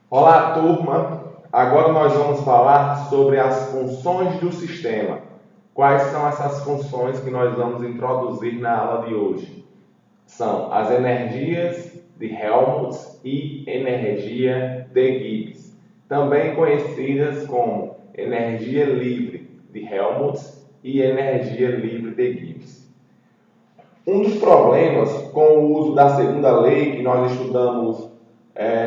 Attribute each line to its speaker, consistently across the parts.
Speaker 1: Olá, turma! Agora nós vamos falar sobre as funções do sistema. Quais são essas funções que nós vamos introduzir na aula de hoje? São as energias de Helmholtz e energia de Gibbs, também conhecidas como energia livre de Helmholtz e energia livre de Gibbs. Um dos problemas com o uso da segunda lei que nós estudamos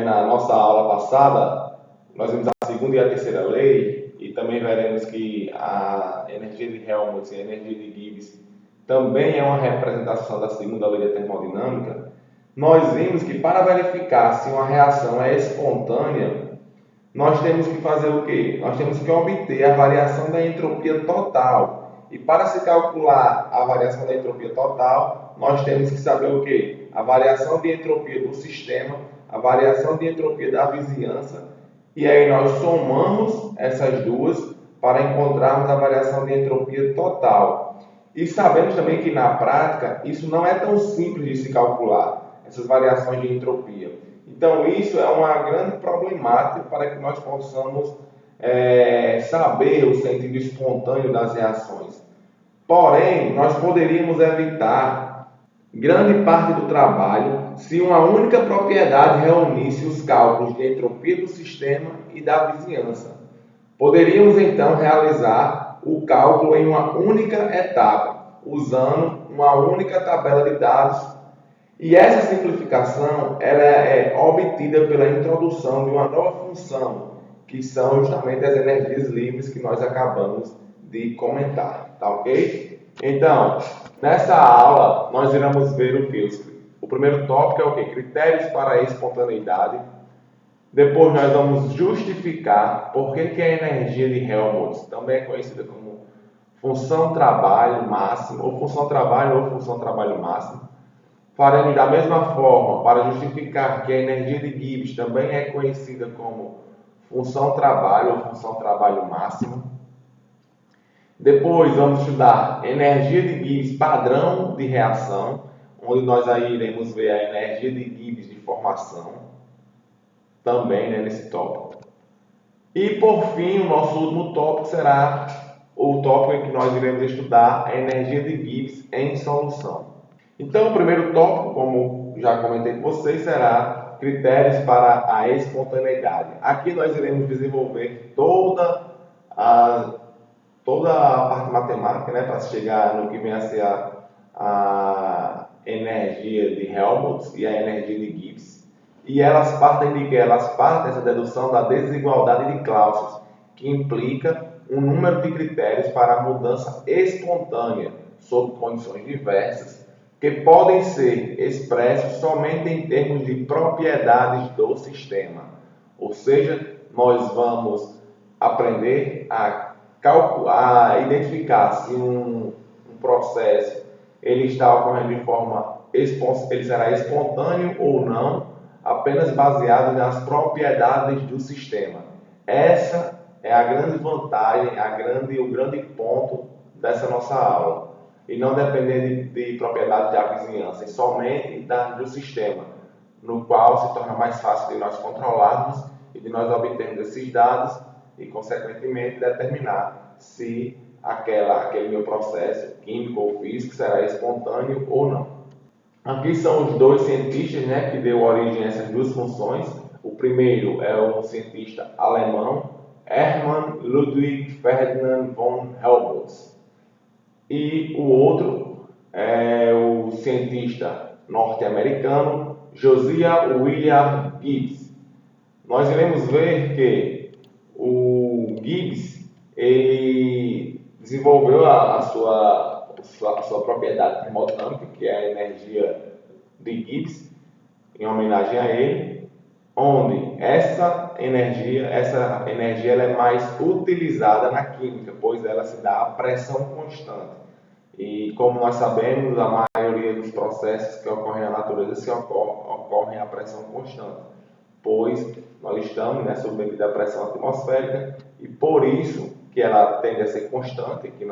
Speaker 1: na nossa aula passada, nós vimos a segunda e a terceira lei, e também veremos que a energia de Helmholtz e a energia de Gibbs também é uma representação da segunda lei da termodinâmica. Nós vimos que para verificar se uma reação é espontânea, nós temos que fazer o quê? Nós temos que obter a variação da entropia total. E para se calcular a variação da entropia total, nós temos que saber o quê? A variação de entropia do sistema, a variação de entropia da vizinhança, e aí nós somamos essas duas para encontrarmos a variação de entropia total. E sabemos também que na prática isso não é tão simples de se calcular, essas variações de entropia. Então, isso é uma grande problemática para que nós possamos saber o sentido espontâneo das reações. Porém, nós poderíamos evitar grande parte do trabalho se uma única propriedade reunisse os cálculos de entropia do sistema e da vizinhança. Poderíamos então realizar o cálculo em uma única etapa, usando uma única tabela de dados, e essa simplificação ela é obtida pela introdução de uma nova função, que são justamente as energias livres que nós acabamos de comentar, tá ok? Então, nessa aula nós iremos ver o que? O primeiro tópico é o que? Critérios para a espontaneidade. Depois nós vamos justificar por que a energia de Helmholtz também é conhecida como função trabalho máximo, ou função trabalho máximo. Faremos da mesma forma para justificar que a energia de Gibbs também é conhecida como função trabalho ou função trabalho máximo. Depois vamos estudar energia de Gibbs padrão de reação, onde nós aí iremos ver a energia de Gibbs de formação, também nesse tópico. E por fim, o nosso último tópico será o tópico em que nós iremos estudar a energia de Gibbs em solução. Então, o primeiro tópico, como já comentei com vocês, será critérios para a espontaneidade. Aqui nós iremos desenvolver toda a parte matemática, né, para chegar no que vem a ser a energia de Helmholtz e a energia de Gibbs. E elas partem de quê? Elas partem dessa dedução da desigualdade de Clausius, que implica um número de critérios para a mudança espontânea sob condições diversas, que podem ser expressos somente em termos de propriedades do sistema. Ou seja, nós vamos aprender a identificar se um processo ele está ocorrendo de forma ele será espontâneo ou não, apenas baseado nas propriedades do sistema. Essa é a grande vantagem, o grande ponto dessa nossa aula. E não depender de propriedades da vizinhança, e somente do sistema, no qual se torna mais fácil de nós controlarmos e de nós obtermos esses dados e, consequentemente, determinar se aquele meu processo químico ou físico será espontâneo ou não. Aqui são os dois cientistas, né, que deu origem a essas duas funções. O primeiro é um cientista alemão, Hermann Ludwig Ferdinand von Helmholtz. E o outro é o cientista norte-americano Josiah William Gibbs. Nós iremos ver que o Gibbs ele desenvolveu a sua propriedade termodinâmica, que é a energia de Gibbs, em homenagem a ele, onde essa energia ela é mais utilizada na química, pois ela se dá a pressão constante. E como nós sabemos, a maioria dos processos que ocorrem na natureza ocorrem a pressão constante, pois nós estamos submetidos à pressão atmosférica e por isso que ela tende a ser constante aqui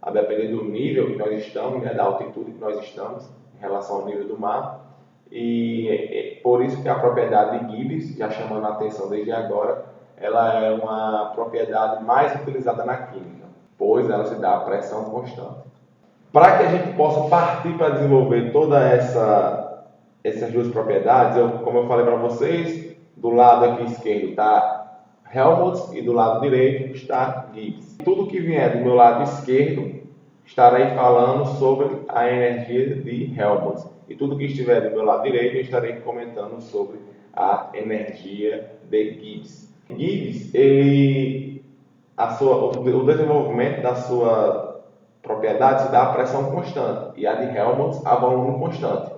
Speaker 1: a depender do nível que nós estamos, da altitude que nós estamos em relação ao nível do mar. e por isso que a propriedade de Gibbs, já chamando a atenção desde agora, ela é uma propriedade mais utilizada na química, pois ela se dá a pressão constante. Para que a gente possa partir para desenvolver essas duas propriedades, como eu falei para vocês, do lado aqui esquerdo está Helmholtz e do lado direito está Gibbs. Tudo que vier do meu lado esquerdo estarei falando sobre a energia de Helmholtz. E tudo que estiver do meu lado direito eu estarei comentando sobre a energia de Gibbs. Gibbs, o desenvolvimento da sua propriedade se dá a pressão constante e a de Helmholtz a volume constante.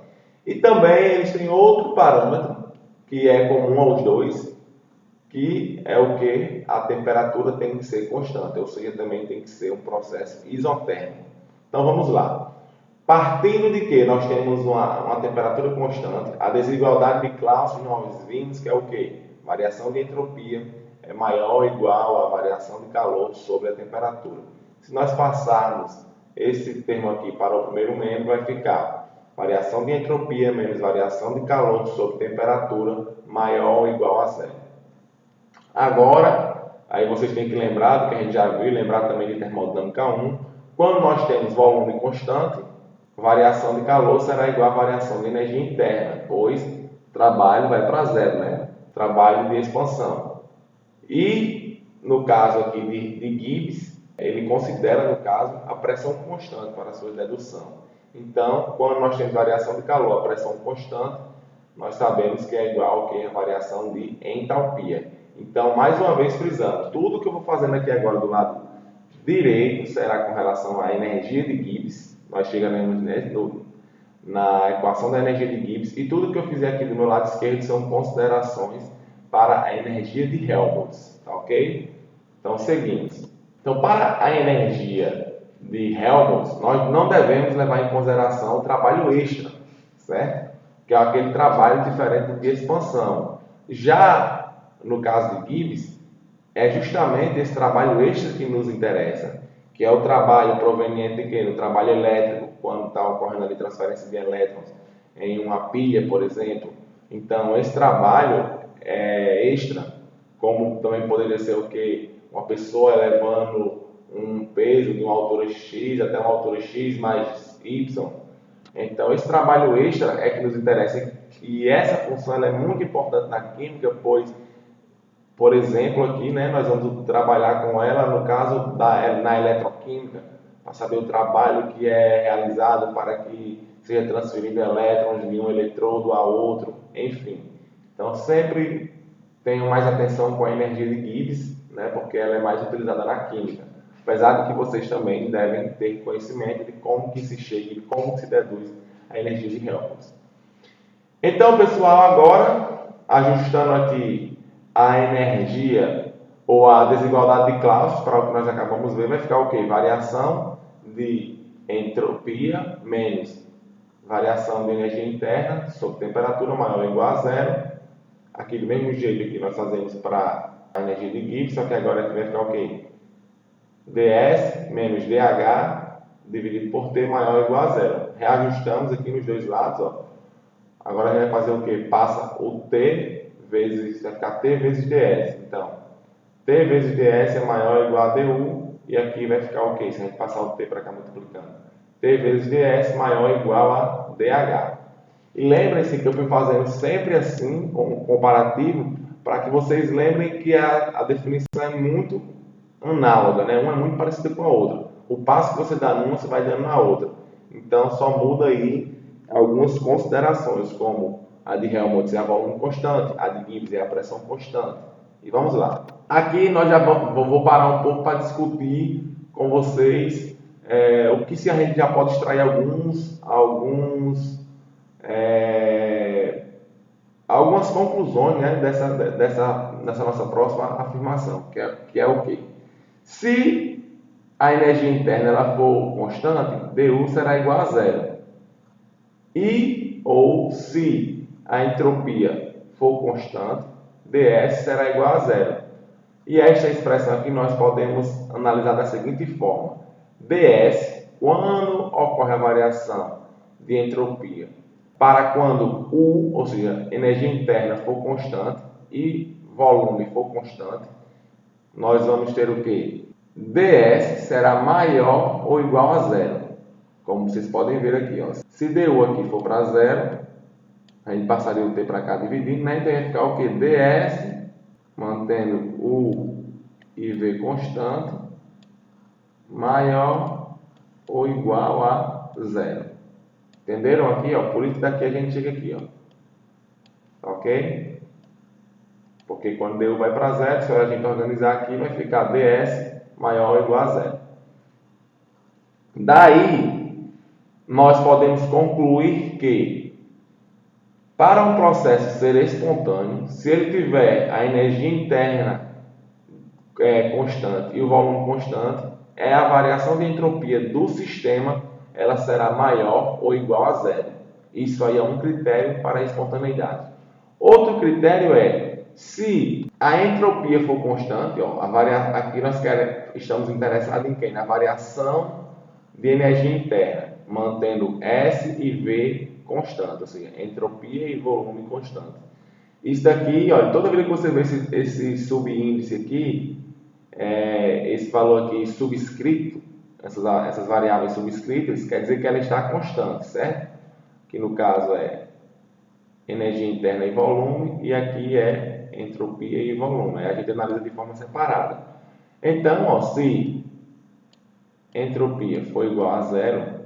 Speaker 1: E também eles têm outro parâmetro que é comum aos dois, que é o que a temperatura tem que ser constante, ou seja, também tem que ser um processo isotérmico. Então vamos lá. Partindo de que nós temos uma temperatura constante, a desigualdade de Clausius nós vimos que é o que? Variação de entropia é maior ou igual à variação de calor sobre a temperatura. Se nós passarmos esse termo aqui para o primeiro membro, vai ficar variação de entropia menos variação de calor sobre temperatura maior ou igual a zero. Agora, aí vocês têm que lembrar do que a gente já viu, lembrar também de termodinâmica 1. Quando nós temos volume constante, variação de calor será igual a variação de energia interna, pois trabalho vai para zero, né? Trabalho de expansão. E no caso aqui de Gibbs, ele considera, no caso, a pressão constante para a sua dedução. Então, quando nós temos variação de calor, a pressão constante, nós sabemos que é igual a variação de entalpia. Então, mais uma vez frisando, tudo que eu vou fazendo aqui agora do lado direito será com relação à energia de Gibbs. Nós chegaremos na equação da energia de Gibbs. E tudo que eu fizer aqui do meu lado esquerdo são considerações para a energia de Helmholtz. Tá ok? Então, seguimos. Então, para a energia de Helmholtz, nós não devemos levar em consideração o trabalho extra, certo? Que é aquele trabalho diferente de expansão. Já no caso de Gibbs, é justamente esse trabalho extra que nos interessa, que é o trabalho proveniente do trabalho elétrico, quando está ocorrendo ali transferência de elétrons em uma pilha, por exemplo. Então, esse trabalho é extra, como também poderia ser o que? Uma pessoa elevando um peso de uma altura X até uma altura X mais Y. Então, esse trabalho extra é que nos interessa. E essa função ela é muito importante na química, pois, por exemplo, aqui nós vamos trabalhar com ela, no caso, na eletroquímica, para saber o trabalho que é realizado para que seja transferido elétrons de um eletrodo a outro, enfim. Então, sempre tenham mais atenção com a energia de Gibbs, porque ela é mais utilizada na química. Apesar de que vocês também devem ter conhecimento de como que se chega e como que se deduz a energia de Helmholtz. Então, pessoal, agora, ajustando aqui a energia ou a desigualdade de Clausius, para o que nós acabamos de ver, vai ficar o quê? Variação de entropia menos variação de energia interna sobre temperatura maior ou igual a zero. Aqui do mesmo jeito que nós fazemos para a energia de Gibbs, só que agora aqui vai ficar o quê? ds menos dH dividido por T maior ou igual a zero. Reajustamos aqui nos dois lados. Ó. Agora a gente vai fazer o quê? Passa o T vezes, vai ficar T vezes ds. Então, T vezes ds é maior ou igual a du, e aqui vai ficar o quê? Se a gente passar o T para cá multiplicando. T vezes ds maior ou igual a dH. E lembrem-se que eu fui fazendo sempre assim, como comparativo, para que vocês lembrem que a definição é muito análoga, né? Uma é muito parecida com a outra. O passo que você dá numa, você vai dando na outra. Então, só muda aí algumas considerações, como a de Helmholtz é a volume constante, a de Gibbs é a pressão constante. E vamos lá. Aqui nós já vou parar um pouco para discutir com vocês o que se a gente já pode extrair algumas conclusões, né, dessa nossa próxima afirmação, que é o quê? Se a energia interna ela for constante, du será igual a zero. Ou se a entropia for constante, ds será igual a zero. E esta expressão aqui nós podemos analisar da seguinte forma. ds, quando ocorre a variação de entropia para quando U, ou seja, energia interna for constante e volume for constante, nós vamos ter o quê? ds será maior ou igual a zero. Como vocês podem ver aqui, ó. Se du aqui for para zero, a gente passaria o t para cá dividindo, né? Então ia ficar o quê? ds, mantendo u e v constante, maior ou igual a zero. Entenderam aqui, ó? Por isso daqui a gente chega aqui, ó. Ok? Porque quando du vai para zero, se a gente organizar aqui, vai ficar ds maior ou igual a zero. Daí, nós podemos concluir que, para um processo ser espontâneo, se ele tiver a energia interna constante e o volume constante, a variação de entropia do sistema ela será maior ou igual a zero. Isso aí é um critério para a espontaneidade. Outro critério é, se a entropia for constante, ó, aqui nós estamos interessados em quem? Na variação de energia interna, mantendo S e V constante, ou seja, entropia e volume constante. Isso daqui, olha, toda vez que você vê esse subíndice aqui, esse valor aqui subscrito, essas variáveis subscritas, quer dizer que ela está constante, certo? Que no caso é energia interna e volume, e aqui é entropia e volume. Aí a gente analisa de forma separada. Então, ó, se entropia for igual a zero,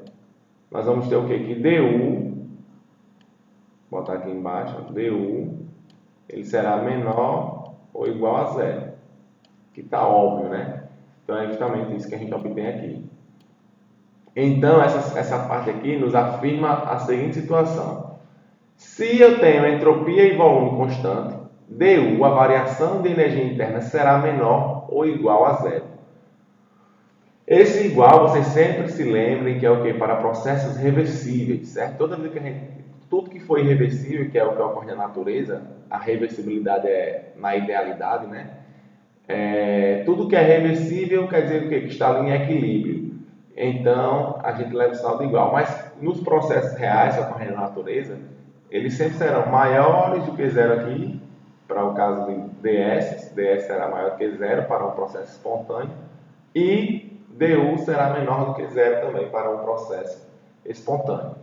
Speaker 1: nós vamos ter o que aqui? Du, vou botar aqui embaixo, du, ele será menor ou igual a zero, que está óbvio, né? Então é justamente isso que a gente obtém aqui. Então essa parte aqui nos afirma a seguinte situação: se eu tenho entropia e volume constante, du, a variação de energia interna, será menor ou igual a zero. Esse igual, vocês sempre se lembrem que é o que? Para processos reversíveis, certo? Toda vez que tudo que for irreversível, que é o que ocorre na natureza, a reversibilidade é na idealidade, né? Tudo que é reversível quer dizer o quê? Que está em equilíbrio. Então, a gente leva o sinal de igual. Mas nos processos reais que ocorrem na natureza, eles sempre serão maiores do que zero aqui, para o caso de ds será maior do que zero para um processo espontâneo, e du será menor do que zero também para um processo espontâneo.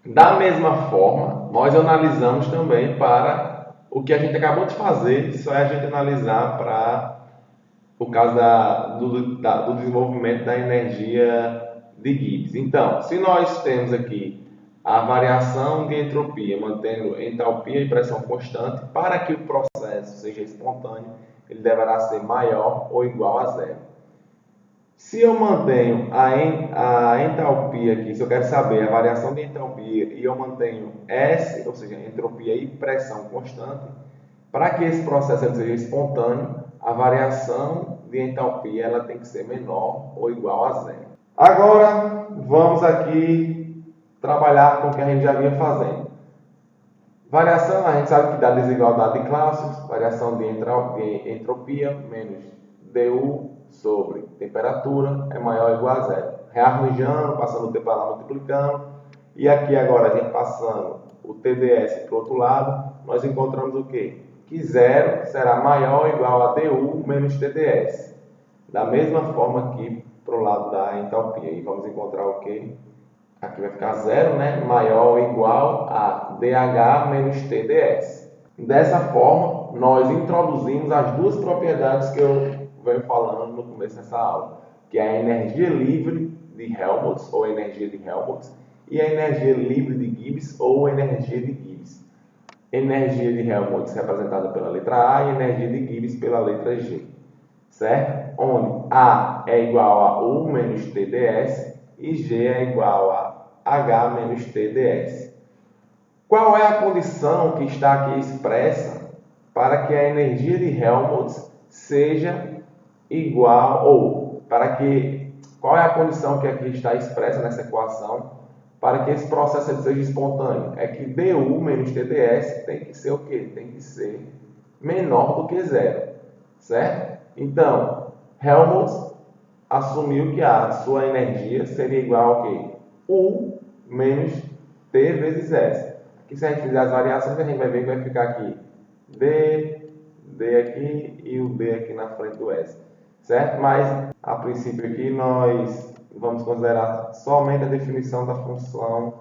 Speaker 1: Da mesma forma, nós analisamos também para o que a gente acabou de fazer, só é a gente analisar para o caso do desenvolvimento da energia de Gibbs. Então, se nós temos aqui a variação de entropia, mantendo entalpia e pressão constante, para que o processo seja espontâneo, ele deverá ser maior ou igual a zero. Se eu mantenho a entalpia aqui, se eu quero saber a variação de entalpia e eu mantenho S, ou seja, entropia e pressão constante, para que esse processo seja espontâneo, a variação de entalpia ela tem que ser menor ou igual a zero. Agora, vamos aqui trabalhar com o que a gente já vinha fazendo. Variação, a gente sabe que dá desigualdade de classes, variação de entropia menos du sobre temperatura é maior ou igual a zero. Rearranjando, passando o t para lá, multiplicando. E aqui agora, a gente passando o TDS para o outro lado, nós encontramos o quê? Que zero será maior ou igual a du menos TDS. Da mesma forma aqui para o lado da entalpia. E vamos encontrar o quê? Aqui vai ficar zero, né? Maior ou igual a dH menos TDS. Dessa forma, nós introduzimos as duas propriedades que eu venho falando no começo dessa aula, que é a energia livre de Helmholtz, ou energia de Helmholtz, e a energia livre de Gibbs, ou energia de Gibbs. Energia de Helmholtz representada pela letra A e energia de Gibbs pela letra G. Certo? Onde A é igual a U menos TDS e G é igual a H menos TDS. Qual é a condição que está aqui expressa para que a energia de Helmholtz seja igual, ou para que, qual é a condição que aqui está expressa nessa equação para que esse processo seja espontâneo? É que du menos TDS tem que ser o quê? Tem que ser menor do que zero, certo? Então, Helmholtz assumiu que a sua energia seria igual a quê? U menos T vezes S. Aqui, se a gente fizer as variações, a gente vai ver que vai ficar aqui D, D aqui e o D aqui na frente do S. Certo? Mas, a princípio aqui, nós vamos considerar somente a definição da função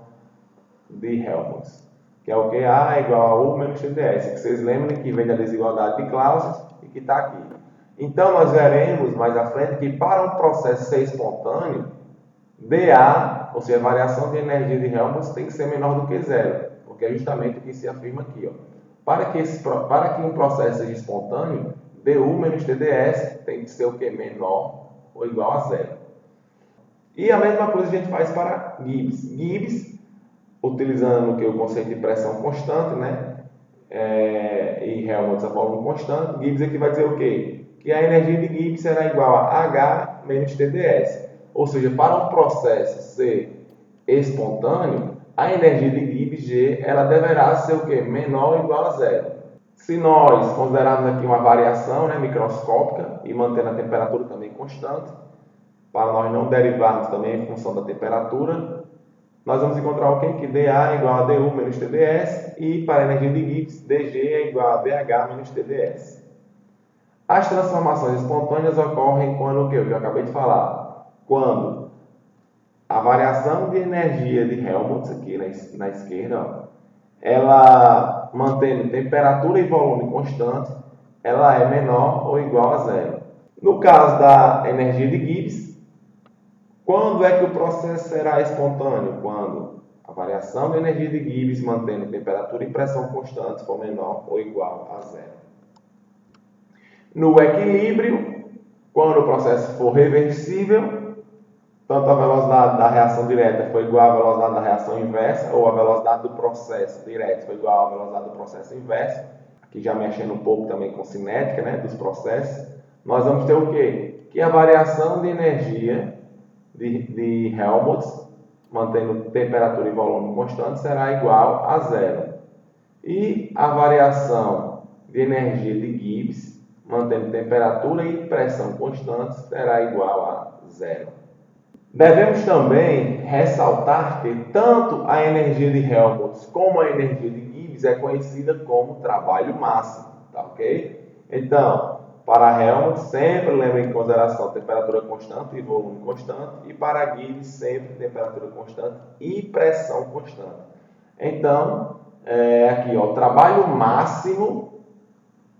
Speaker 1: de Helmholtz, que é o que? A igual a U menos TdS, que vocês lembram que vem da desigualdade de Clausius e que está aqui. Então, nós veremos mais à frente que para um processo ser espontâneo, dA, ou seja, a variação de energia de Helmholtz, tem que ser menor do que zero, porque é justamente o que se afirma aqui. Ó. Para que um processo seja espontâneo, dU menos TdS tem que ser o que? Menor ou igual a zero. E a mesma coisa a gente faz para Gibbs. Gibbs, utilizando o conceito de pressão constante, né? E Helmholtz a volume constante, Gibbs aqui vai dizer o quê? Que a energia de Gibbs será igual a H menos TdS. Ou seja, para um processo ser espontâneo, a energia de Gibbs G ela deverá ser o quê? Menor ou igual a zero. Se nós considerarmos aqui uma variação, né, microscópica e mantendo a temperatura também constante, para nós não derivarmos também em função da temperatura, nós vamos encontrar o quê? Que dA é igual a dU menos TdS e para a energia de Gibbs, dG é igual a dH menos TdS. As transformações espontâneas ocorrem quando o que? Eu já acabei de falar. Quando a variação de energia de Helmholtz, aqui na esquerda, ó, ela mantendo temperatura e volume constante, ela é menor ou igual a zero. No caso da energia de Gibbs, quando é que o processo será espontâneo? Quando a variação da energia de Gibbs mantendo temperatura e pressão constantes for menor ou igual a zero. No equilíbrio, quando o processo for reversível, tanto a velocidade da reação direta for igual à velocidade da reação inversa, ou a velocidade do processo direto for igual à velocidade do processo inverso, aqui já mexendo um pouco também com cinética, né, dos processos, nós vamos ter o quê? Que a variação de energia de Helmholtz, mantendo temperatura e volume constante, será igual a zero. E a variação de energia de Gibbs, mantendo temperatura e pressão constantes, será igual a zero. Devemos também ressaltar que tanto a energia de Helmholtz como a energia de Gibbs é conhecida como trabalho máximo, tá ok? Então, para Helmholtz, sempre leve em consideração temperatura constante e volume constante, e para Gibbs, sempre temperatura constante e pressão constante. Então, aqui, ó, trabalho máximo,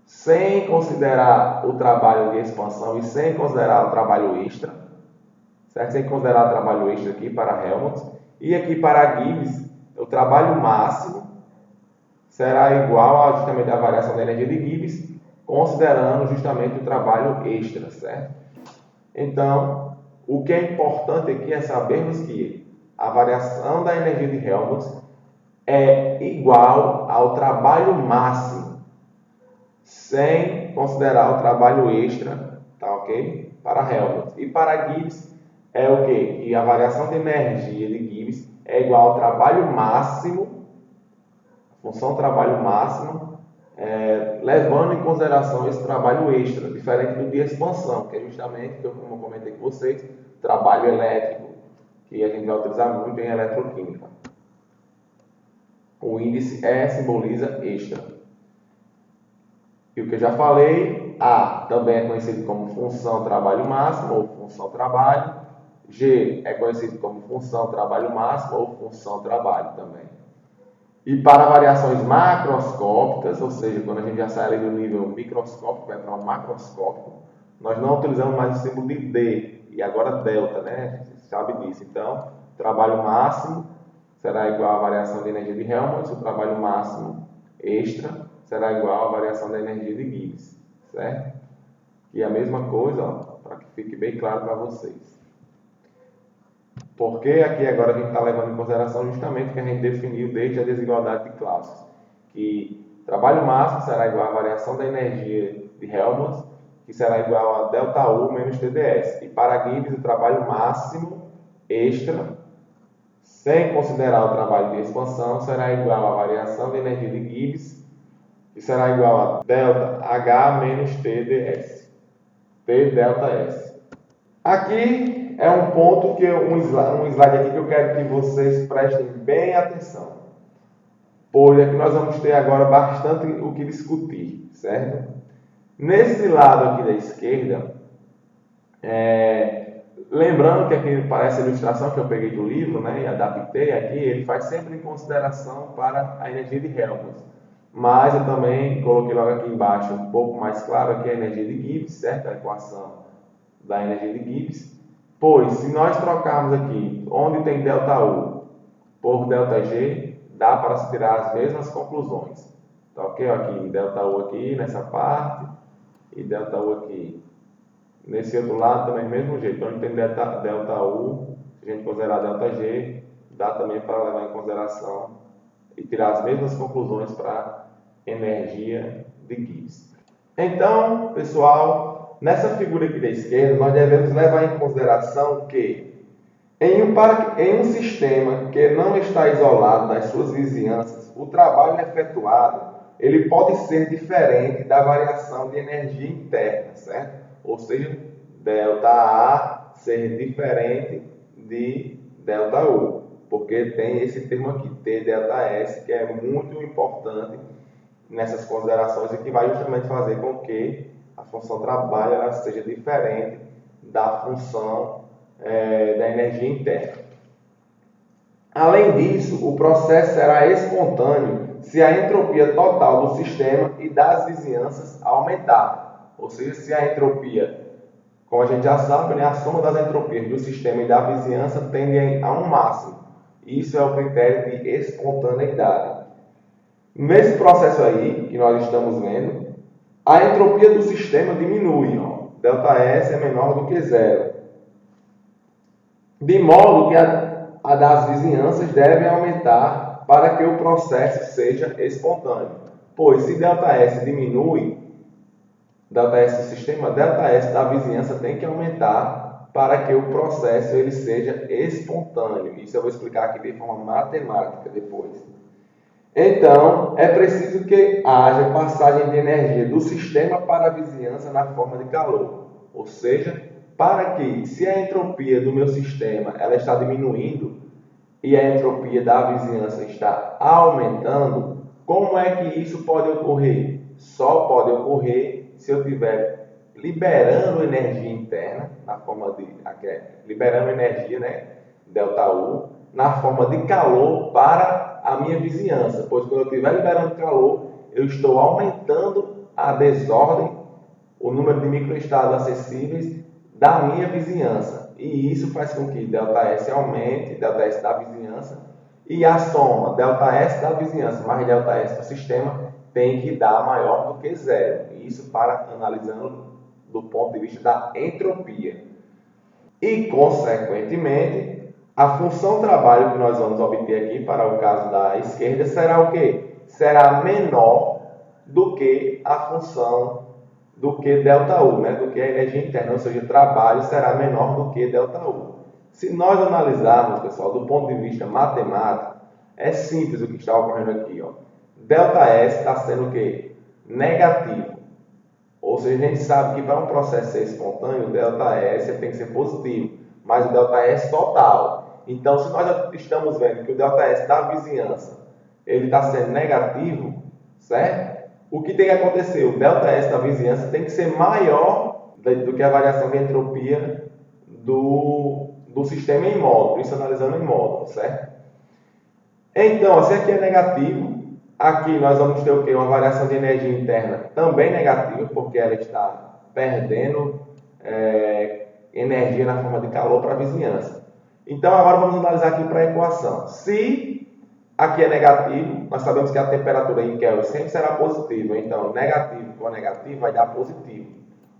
Speaker 1: sem considerar o trabalho de expansão e sem considerar o trabalho extra, certo? Sem considerar o trabalho extra aqui para Helmholtz, e aqui para Gibbs, o trabalho máximo será igual a justamente a variação da energia de Gibbs, considerando justamente o trabalho extra, certo? Então, o que é importante aqui é sabermos que a variação da energia de Helmholtz é igual ao trabalho máximo, sem considerar o trabalho extra, tá ok? Para Helmholtz. E para Gibbs é o quê? Que a variação de energia de Gibbs é igual ao trabalho máximo, função trabalho máximo, levando em consideração esse trabalho extra, diferente do de expansão, que é justamente, como eu comentei com vocês, trabalho elétrico, que a gente vai utilizar muito em eletroquímica. O índice E simboliza extra. E o que eu já falei, A também é conhecido como função trabalho máximo ou função trabalho. G é conhecido como função trabalho máximo ou função trabalho também. E para variações macroscópicas, ou seja, quando a gente já sai ali do nível microscópico, vai para o macroscópico, nós não utilizamos mais o símbolo de D, e agora delta, né? Você sabe disso. Então, o trabalho máximo será igual à variação de energia de Helmholtz, o trabalho máximo extra será igual à variação da energia de Gibbs, certo? E a mesma coisa, para que fique bem claro para vocês. Porque aqui agora a gente está levando em consideração justamente o que a gente definiu desde a desigualdade de classes, que trabalho máximo será igual à variação da energia de Helmholtz, que será igual a ΔU menos TdS. E para Gibbs, o trabalho máximo extra, sem considerar o trabalho de expansão, será igual à variação da energia de Gibbs, que será igual a ΔH menos TdS. T ΔS. Aqui é um ponto que um slide aqui que eu quero que vocês prestem bem atenção, pois aqui nós vamos ter agora bastante o que discutir, certo? Nesse lado aqui da esquerda, lembrando que aqui parece a ilustração que eu peguei do livro, né, e adaptei aqui, ele faz sempre em consideração para a energia de Helmholtz. Mas eu também coloquei logo aqui embaixo um pouco mais claro aqui a energia de Gibbs, certo? A equação da energia de Gibbs. Pois, se nós trocarmos aqui onde tem ΔU por ΔG, dá para se tirar as mesmas conclusões. Tá ok? Aqui, ΔU aqui nessa parte e ΔU aqui. Nesse outro lado também do mesmo jeito. Onde tem ΔU, se a gente considerar ΔG, dá também para levar em consideração e tirar as mesmas conclusões para energia de Gibbs. Então, pessoal, nessa figura aqui da esquerda, nós devemos levar em consideração que em um sistema que não está isolado das suas vizinhanças, o trabalho efetuado ele pode ser diferente da variação de energia interna, certo? Ou seja, ΔA ser diferente de ΔU. Porque tem esse termo aqui, T∆S, que é muito importante nessas considerações e que vai justamente fazer com que a função trabalho ela seja diferente da função da energia interna. Além disso, o processo será espontâneo se a entropia total do sistema e das vizinhanças aumentar. Ou seja, se a entropia, como a gente já sabe, né, a soma das entropias do sistema e da vizinhança tende a um máximo. Isso é o critério de espontaneidade. Nesse processo aí, que nós estamos vendo, a entropia do sistema diminui. ΔS é menor do que zero. De modo que a das vizinhanças deve aumentar para que o processo seja espontâneo. Pois se ΔS diminui, ΔS do sistema, ΔS da vizinhança tem que aumentar para que o processo ele seja espontâneo. Isso eu vou explicar aqui de forma matemática depois. Então, é preciso que haja passagem de energia do sistema para a vizinhança na forma de calor. Ou seja, para que, se a entropia do meu sistema ela está diminuindo e a entropia da vizinhança está aumentando, como é que isso pode ocorrer? Só pode ocorrer se eu estiver liberando energia interna, na forma de liberando energia, né, ΔU, na forma de calor para a minha vizinhança. Pois quando eu estiver liberando calor, eu estou aumentando a desordem, o número de microestados acessíveis da minha vizinhança. E isso faz com que ΔS aumente, ΔS da vizinhança, e a soma ΔS da vizinhança mais ΔS do sistema tem que dar maior do que zero. Isso para analisando do ponto de vista da entropia. E, consequentemente, a função trabalho que nós vamos obter aqui, para o caso da esquerda, será o quê? Será menor do que a função do que ΔU, né? Do que a energia interna, ou seja, o trabalho será menor do que ΔU. Se nós analisarmos, pessoal, do ponto de vista matemático, é simples o que está ocorrendo aqui. ΔS está sendo o quê? Negativo. Ou seja, a gente sabe que para um processo ser espontâneo, o ΔS tem que ser positivo, mas o ΔS total. Então, se nós estamos vendo que o ΔS da vizinhança ele está sendo negativo, certo? O que tem que acontecer? O ΔS da vizinhança tem que ser maior do que a variação de entropia do sistema em módulo, isso analisando em módulo, certo? Então, se aqui é negativo, aqui nós vamos ter o quê? Uma variação de energia interna também negativa, porque ela está perdendo energia na forma de calor para a vizinhança. Então, agora vamos analisar aqui para a equação. Se aqui é negativo, nós sabemos que a temperatura em Kelvin sempre será positiva. Então, negativo com negativo vai dar positivo.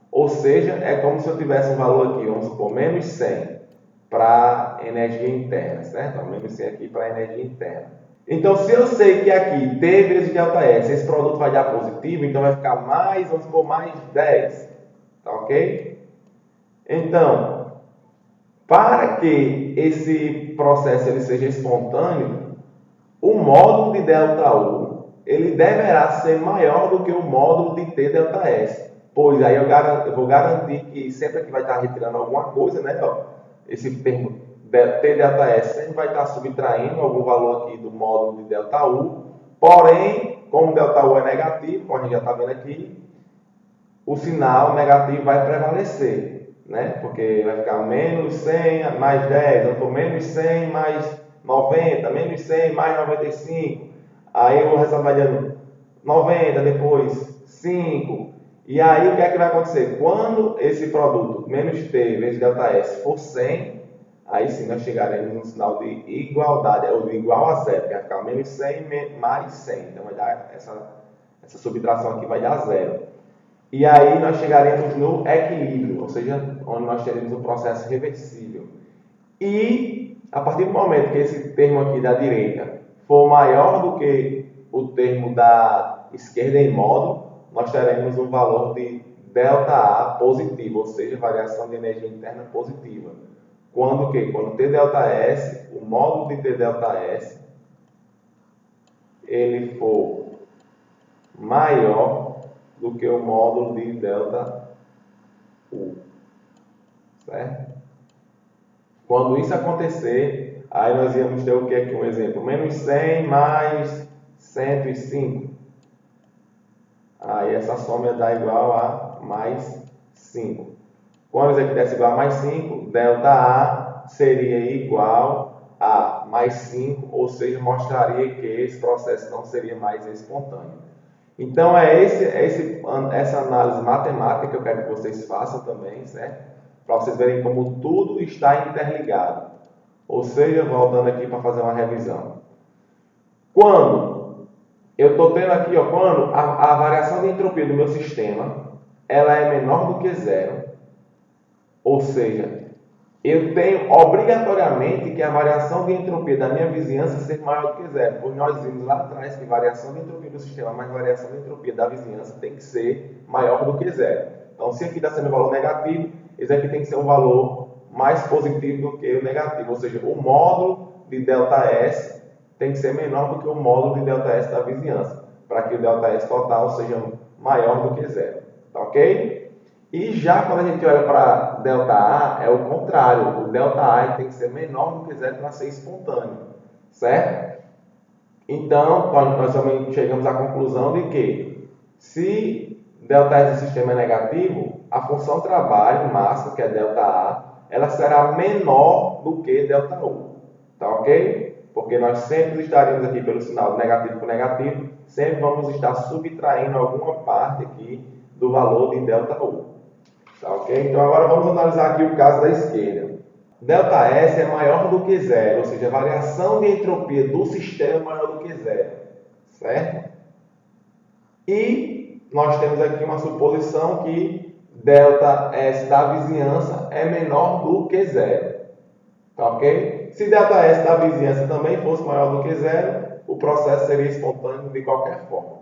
Speaker 1: Ou seja, é como se eu tivesse um valor aqui, vamos supor, menos 100 para energia interna, certo? Então, menos 100 aqui para energia interna. Então, se eu sei que aqui T vezes ΔS, esse produto vai dar positivo, então vai ficar mais, vamos supor, mais 10. Tá ok? Então, para que esse processo ele seja espontâneo, o módulo de ΔU ele deverá ser maior do que o módulo de T∆S. Pois aí eu vou garantir que sempre que vai estar retirando alguma coisa, né, esse termo T delta S sempre vai estar subtraindo algum valor aqui do módulo de delta U, porém, como delta U é negativo, como a gente já está vendo aqui, o sinal negativo vai prevalecer, né? Porque vai ficar menos 100 mais 10, eu estou menos 100 mais 90, menos 100 mais 95, aí o resultado vai dando 90, depois 5, e aí o que é que vai acontecer? Quando esse produto, menos T vezes delta S, for 100, aí sim nós chegaremos no sinal de igualdade, ou de igual a zero, que vai ficar menos 100 mais 100, então vai dar essa subtração aqui vai dar zero. E aí nós chegaremos no equilíbrio, ou seja, onde nós teremos um processo reversível. E a partir do momento que esse termo aqui da direita for maior do que o termo da esquerda em módulo, nós teremos um valor de ΔA positivo, ou seja, variação de energia interna positiva. Quando o quê? Quando T delta S, o módulo de T delta S, ele for maior do que o módulo de delta U, certo? Quando isso acontecer, aí nós íamos ter o que aqui? Um exemplo, menos 100 mais 105. Aí essa soma ia dar igual a mais 5. Quando isso aqui desse igual a mais 5, delta A seria igual a mais 5, ou seja, mostraria que esse processo não seria mais espontâneo. Então, essa análise matemática que eu quero que vocês façam também, certo? Para vocês verem como tudo está interligado. Ou seja, voltando aqui para fazer uma revisão. Quando eu estou tendo aqui, ó, quando a variação de entropia do meu sistema ela é menor do que zero, ou seja, eu tenho obrigatoriamente que a variação de entropia da minha vizinhança ser maior do que zero, pois nós vimos lá atrás que variação de entropia do sistema mais variação de entropia da vizinhança tem que ser maior do que zero. Então, se aqui está sendo um valor negativo, esse aqui tem que ser um valor mais positivo do que o negativo, ou seja, o módulo de ΔS tem que ser menor do que o módulo de ΔS da vizinhança, para que o ΔS total seja maior do que zero. Tá ok? E já quando a gente olha para ΔA, é o contrário. O ΔA tem que ser menor do que zero para ser espontâneo. Certo? Então, nós também chegamos à conclusão de que se ΔS do sistema é negativo, a função trabalho máxima, que é ΔA, ela será menor do que ΔU. Tá ok? Porque nós sempre estaremos aqui pelo sinal negativo com negativo, sempre vamos estar subtraindo alguma parte aqui do valor de ΔU. Tá ok? Então agora vamos analisar aqui o caso da esquerda. ΔS é maior do que zero, ou seja, a variação de entropia do sistema é maior do que zero. Certo? E nós temos aqui uma suposição que ΔS da vizinhança é menor do que zero. Tá ok? Se ΔS da vizinhança também fosse maior do que zero, o processo seria espontâneo de qualquer forma.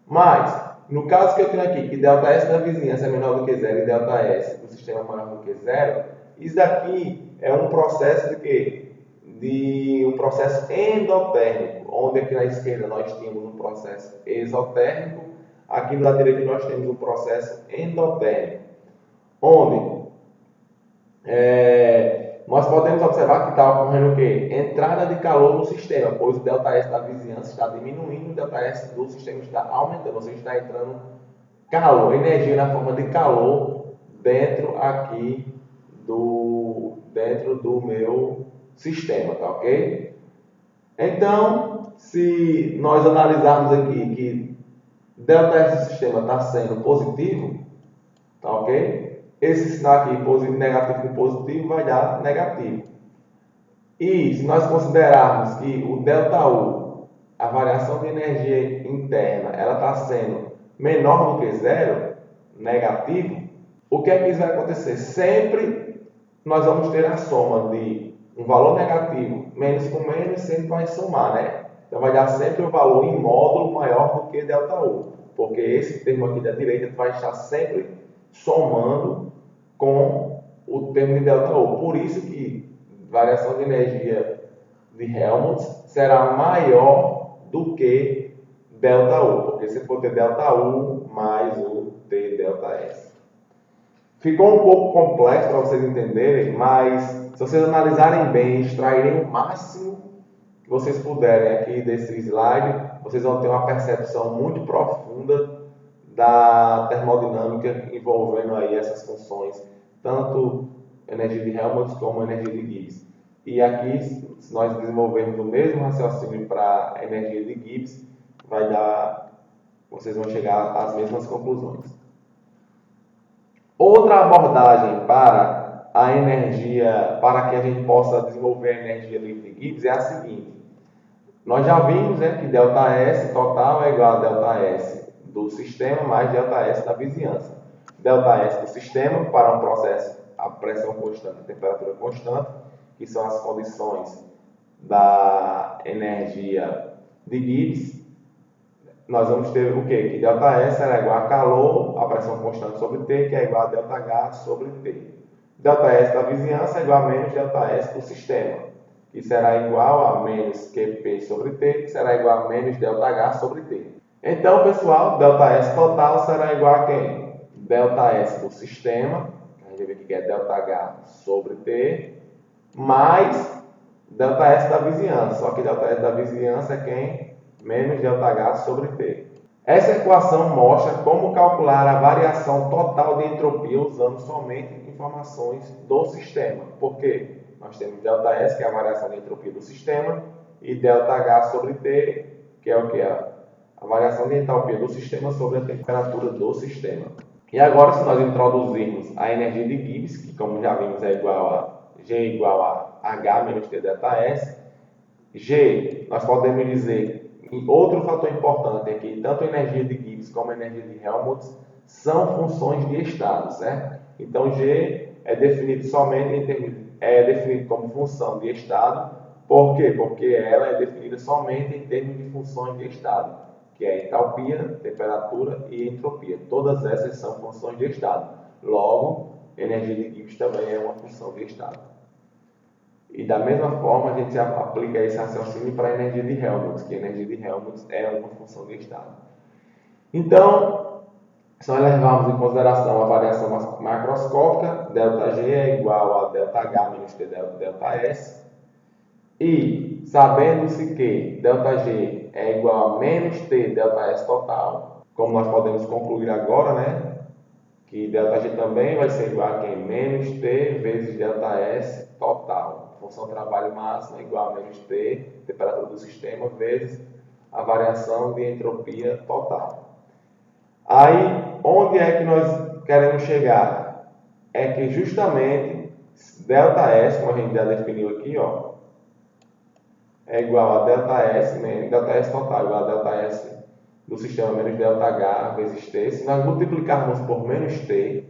Speaker 1: Mas, no caso que eu tenho aqui, que ΔS da vizinhança é menor do que zero e ΔS do sistema é maior do que zero, isso daqui é um processo de quê? De um processo endotérmico, onde aqui na esquerda nós tínhamos um processo exotérmico, aqui na direita nós temos um processo endotérmico, onde nós podemos observar que está ocorrendo o quê? Entrada de calor no sistema, pois o ΔS da vizinhança está diminuindo, o ΔS do sistema está aumentando, ou seja, está entrando calor, energia na forma de calor dentro aqui dentro do meu sistema, tá ok? Então, se nós analisarmos aqui que ΔS do sistema está sendo positivo, tá ok? Esse sinal aqui, negativo com positivo, vai dar negativo. E se nós considerarmos que o ΔU, a variação de energia interna, ela está sendo menor do que zero, negativo, o que é que isso vai acontecer? Sempre nós vamos ter a soma de um valor negativo, menos com menos, sempre vai somar, né? Então vai dar sempre um valor em módulo maior do que ΔU, porque esse termo aqui da direita vai estar sempre somando com o termo de ΔU. Por isso que variação de energia de Helmholtz será maior do que ΔU, porque você pode ter ΔU mais o T ΔS. Ficou um pouco complexo para vocês entenderem, mas se vocês analisarem bem, extraírem o máximo que vocês puderem aqui desse slide, vocês vão ter uma percepção muito profunda da termodinâmica envolvendo aí essas funções, tanto energia de Helmholtz como energia de Gibbs. E aqui, se nós desenvolvermos o mesmo raciocínio para a energia de Gibbs, vocês vão chegar às mesmas conclusões. Outra abordagem para a energia, para que a gente possa desenvolver a energia livre de Gibbs é a seguinte. Nós já vimos, né, que ΔS total é igual a ΔS do sistema mais ΔS da vizinhança. ΔS do sistema para um processo a pressão constante, a temperatura constante, que são as condições da energia de Gibbs. Nós vamos ter o quê? Que ΔS será igual a calor, a pressão constante sobre T, que é igual a ΔH sobre T. ΔS da vizinhança é igual a menos ΔS do sistema, que será igual a menos QP sobre T, que será igual a menos ΔH sobre T. Então, pessoal, ΔS total será igual a quem? ΔS do sistema, a gente vê que é ΔH sobre T, mais ΔS da vizinhança. Só que ΔS da vizinhança é quem? Menos ΔH sobre T. Essa equação mostra como calcular a variação total de entropia usando somente informações do sistema. Por quê? Nós temos ΔS, que é a variação de entropia do sistema, e ΔH sobre T, que é o que? A variação de entropia do sistema sobre a temperatura do sistema. E agora, se nós introduzirmos a energia de Gibbs, que como já vimos é igual a G igual a H menos T ΔS, G, nós podemos dizer, outro fator importante é que tanto a energia de Gibbs como a energia de Helmholtz são funções de estado, certo? Então, G é definido definido como função de estado. Por quê? Porque ela é definida somente em termos de funções de estado, que é entalpia, temperatura e entropia. Todas essas são funções de estado. Logo, a energia de Gibbs também é uma função de estado. E da mesma forma, a gente aplica esse raciocínio para a energia de Helmholtz, que a energia de Helmholtz é uma função de estado. Então, se nós levarmos em consideração a variação macroscópica, ΔG é igual a ΔH menos T ΔS, e sabendo-se que ΔG é igual a menos T ΔS total, como nós podemos concluir agora, né? Que ΔG também vai ser igual a quem? Menos T vezes ΔS total. Função trabalho máximo é igual a menos T, temperatura do sistema, vezes a variação de entropia total. Aí, onde é que nós queremos chegar? É que justamente ΔS, como a gente já definiu aqui, ó, é igual a ΔS total, igual a ΔS do sistema menos ΔH vezes T. Se nós multiplicarmos por menos T,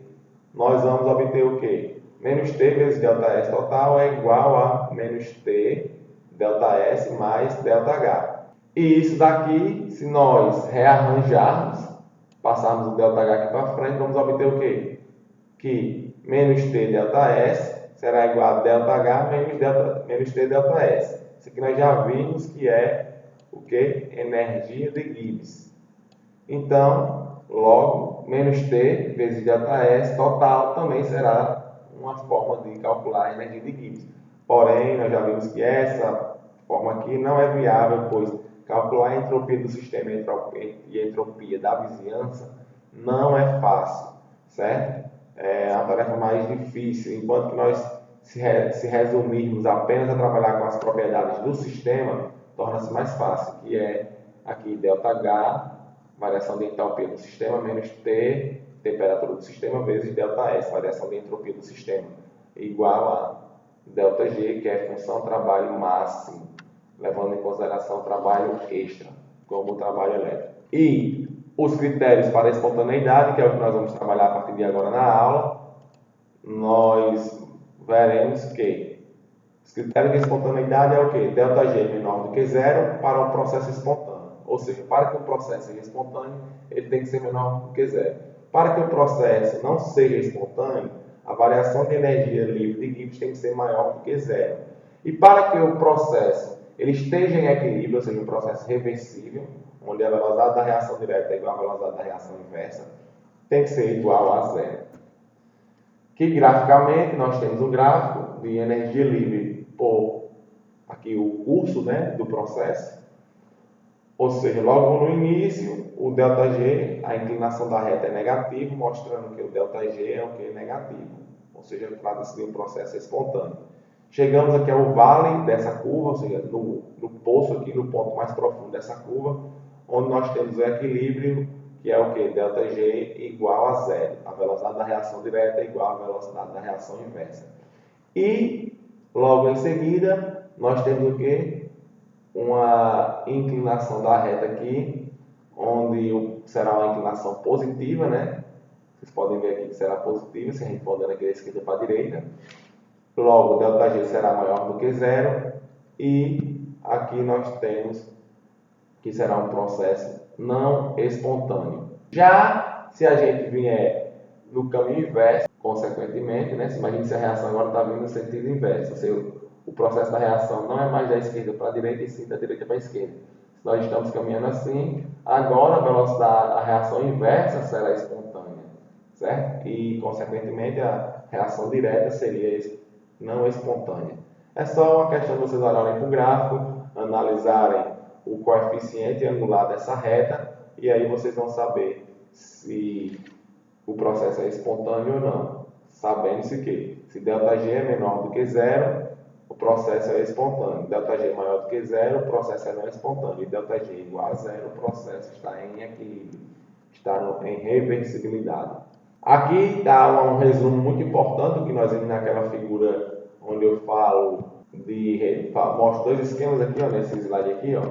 Speaker 1: nós vamos obter o quê? Menos T vezes ΔS total é igual a menos T ΔS mais ΔH. E isso daqui, se nós rearranjarmos, passarmos o ΔH aqui para frente, vamos obter o quê? Que menos T ΔS será igual a ΔH menos T ΔS. Isso aqui nós já vimos que é o que? Energia de Gibbs. Então, logo, menos T vezes ΔS total também será uma forma de calcular a energia de Gibbs. Porém, nós já vimos que essa forma aqui não é viável, pois calcular a entropia do sistema e a entropia da vizinhança não é fácil, certo? É a tarefa mais difícil, enquanto que nós se resumirmos apenas a trabalhar com as propriedades do sistema, torna-se mais fácil, que é aqui ΔH, variação de entalpia do sistema, menos T, temperatura do sistema, vezes ΔS, variação de entropia do sistema, igual a ΔG, que é função trabalho máximo, levando em consideração o trabalho extra, como o trabalho elétrico. E os critérios para a espontaneidade, que é o que nós vamos trabalhar a partir de agora na aula, nós veremos que os critérios de espontaneidade é o que? ΔG menor do que zero para um processo espontâneo. Ou seja, para que um processo seja espontâneo, ele tem que ser menor do que zero. Para que o processo não seja espontâneo, a variação de energia livre de Gibbs tem que ser maior do que zero. E para que o processo ele esteja em equilíbrio, ou seja, um processo reversível, onde a velocidade da reação direta é igual à velocidade da reação inversa, tem que ser igual a zero. que graficamente nós temos um gráfico de energia livre por aqui o curso, né, do processo, ou seja, logo no início o ΔG, a inclinação da reta é negativo, mostrando que o ΔG é o que? Negativo, ou seja, trata-se de um processo espontâneo. Chegamos aqui ao vale dessa curva, ou seja, no poço aqui, no ponto mais profundo dessa curva, onde nós temos o equilíbrio, que é o que? ΔG igual a zero. A velocidade da reação direta é igual à velocidade da reação inversa. E, logo em seguida, nós temos o que? Uma inclinação da reta aqui, onde será uma inclinação positiva, né? Vocês podem ver aqui que será positiva, se a gente for andando aqui da esquerda para a direita. Logo, ΔG será maior do que zero. E aqui nós temos que será um processo não espontâneo. Já se a gente vier no caminho inverso, consequentemente, né, imagine se a reação agora está vindo no sentido inverso, ou seja, o processo da reação não é mais da esquerda para a direita, e sim da direita para a esquerda. Se nós estamos caminhando assim, agora a velocidade da reação inversa será espontânea, certo? E, consequentemente, a reação direta seria não espontânea. É só uma questão de vocês olharem para o gráfico, analisarem o coeficiente angular dessa reta, e aí vocês vão saber se o processo é espontâneo ou não. Sabendo-se que se ΔG é menor do que zero, o processo é espontâneo. ΔG é maior do que zero, o processo é não espontâneo. E ΔG é igual a zero, o processo está em equilíbrio, está em reversibilidade. Aqui está um resumo muito importante que nós vimos naquela figura onde eu falo mostro dois esquemas aqui, ó, nesse slide aqui, ó,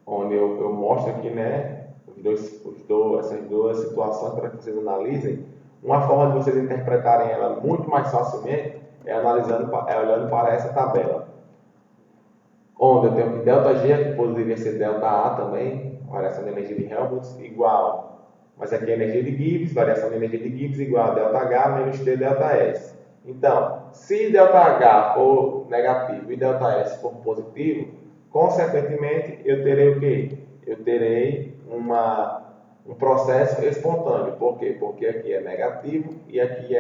Speaker 1: onde eu mostro aqui, né, essas duas situações para que vocês analisem. Uma forma de vocês interpretarem ela muito mais facilmente é olhando para essa tabela, onde eu tenho que ΔG, que poderia ser ΔA também, variação de energia de Helmholtz, igual, mas aqui é energia de Gibbs, variação de energia de Gibbs igual a ΔH menos T ΔS. Então, se ΔH for negativo e ΔS for positivo, consequentemente, eu terei o quê? Eu terei um processo espontâneo. Por quê? Porque aqui é negativo e aqui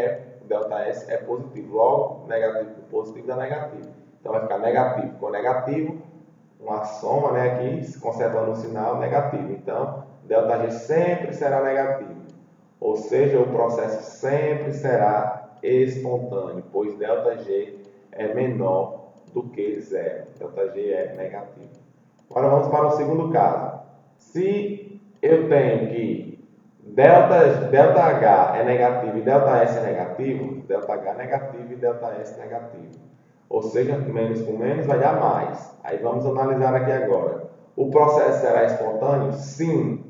Speaker 1: ΔS é positivo. Logo, negativo com positivo dá negativo. Então, vai ficar negativo com negativo, uma soma, né, aqui, conservando o sinal negativo. Então, ΔG sempre será negativo. Ou seja, o processo sempre será espontâneo, pois ΔG é menor do que zero. ΔG é negativo. Agora vamos para o segundo caso. Se eu tenho que ΔH é negativo e ΔS é negativo, ΔH é negativo e ΔS é negativo. Ou seja, menos com menos vai dar mais. Aí vamos analisar aqui agora. O processo será espontâneo? Sim,